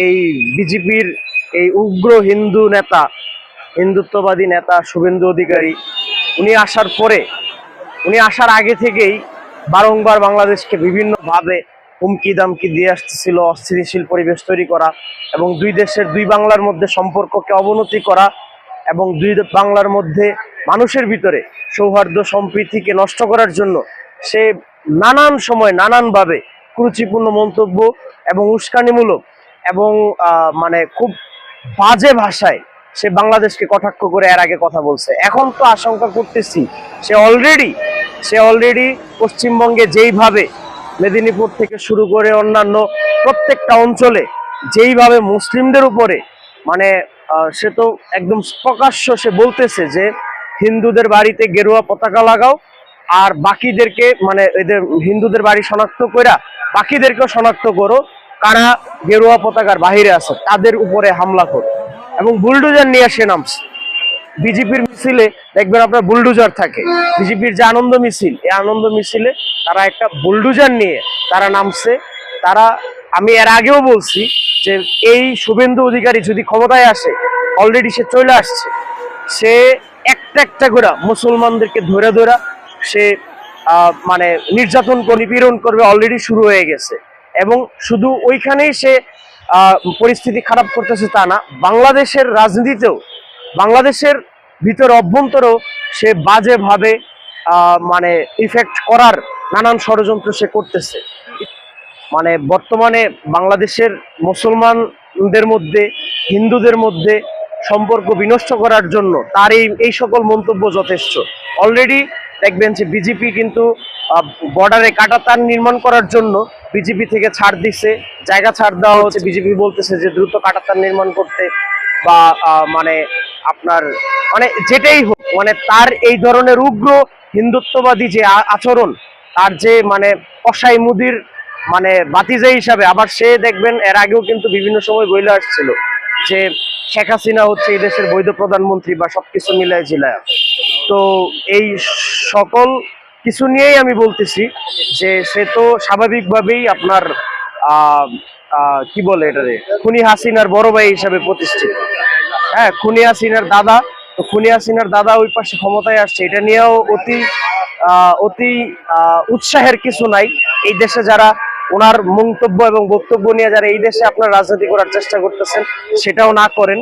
এই বিজেপির এই উগ্র হিন্দু নেতা, হিন্দুত্ববাদী নেতা শুভেন্দু অধিকারী উনি আসার আগে থেকেই বারংবার বাংলাদেশকে বিভিন্নভাবে হুমকি দামকি দিয়ে আসতেছিল, অস্থিতিশীল পরিবেশ তৈরি করা এবং দুই বাংলার মধ্যে সম্পর্ককে অবনতি করা এবং দুই বাংলার মধ্যে মানুষের ভিতরে সৌহার্দ্য সম্প্রীতিকে নষ্ট করার জন্য সে নানান সময় নানানভাবে কুরুচিপূর্ণ মন্তব্য এবং উস্কানিমূলক এবং মানে খুব বাজে ভাষায় সে বাংলাদেশকে কটাক্ষ করে এর আগে কথা বলছে। এখন তো আশঙ্কা করতেছি সে অলরেডি পশ্চিমবঙ্গে যেইভাবে মেদিনীপুর থেকে শুরু করে অন্যান্য প্রত্যেকটা অঞ্চলে যেইভাবে মুসলিমদের উপরে মানে সে তো একদম প্রকাশ্য সে বলতেছে যে হিন্দুদের বাড়িতে গেরুয়া পতাকা লাগাও আর বাকিদেরকে মানে এদের হিন্দুদের বাড়ি শনাক্ত কইরা বাকিদেরকেও শনাক্ত করো কারা গেরুয়া পতাকার বাহিরে আছে তাদের উপরে হামলা করো এবং বুলডোজার নিয়ে সে নামছে। বিজেপির মিছিলে দেখবেন আপনার বুলডোজার থাকে, বিজেপির যে আনন্দ মিছিল, এই আনন্দ মিছিলে তারা একটা বুলডোজার নিয়ে তারা নামছে। আমি এর আগেও বলছি যে এই শুভেন্দু অধিকারী যদি ক্ষমতায় আসে, অলরেডি সে চলে আসছে, সে একটা করে মুসলমানদেরকে ধরে সে মানে নির্যাতন করে নিপীড়ন করবে, অলরেডি শুরু হয়ে গেছে এবং শুধু ওইখানেই সে পরিস্থিতি খারাপ করতেছে তা না, বাংলাদেশের রাজনীতিতেও বাংলাদেশের ভিতর অভ্যন্তরেও সে বাজেভাবে মানে ইফেক্ট করার নানান ষড়যন্ত্র সে করতেছে। মানে বর্তমানে বাংলাদেশের মুসলমানদের মধ্যে হিন্দুদের মধ্যে সম্পর্ক বিনষ্ট করার জন্য তার এই সকল মন্তব্য যথেষ্ট। অলরেডি দেখবেন যে বিজেপি কিন্তু বর্ডারে কাঁটাতার নির্মাণ করার জন্য বিজেপি থেকে ছাড় দিছে, জায়গা ছাড় দেওয়া হচ্ছে। বিজেপি বলতেছে যে দ্রুত কাঁটাতার নির্মাণ করতে বা মানে আপনার মানে যেটাই হোক, মানে তার এই ধরনের উগ্র হিন্দুত্ববাদী যে আচরণ, তার যে মানে কসাই মুদির মানে বাতিজা হিসাবে, আবার সে দেখবেন এর আগেও কিন্তু বিভিন্ন সময় বইলে আসছিল যে শেখ হাসিনা হচ্ছে এই দেশের বৈধ প্রধানমন্ত্রী বা সবকিছু মিলায় ঝিলায়। তো এই সকল কিছু নিয়েই আমি বলতেছি যে সে তো স্বাভাবিকভাবেই আপনার কি বলে এটারে খুনি হাসিনার বড় ভাই হিসাবে প্রতিষ্ঠিত। হ্যাঁ, খুনি হাসিনার দাদা, তো খুনি হাসিনার দাদা ওই পাশে ক্ষমতায় আসছে, এটা নিয়েও অতি উৎসাহের কিছু নাই। এই দেশে যারা ওনার মন্তব্য এবং বক্তব্য নিয়ে যারা এই দেশে আপনার রাজনীতি করার চেষ্টা করতেছেন, সেটাও না করেন।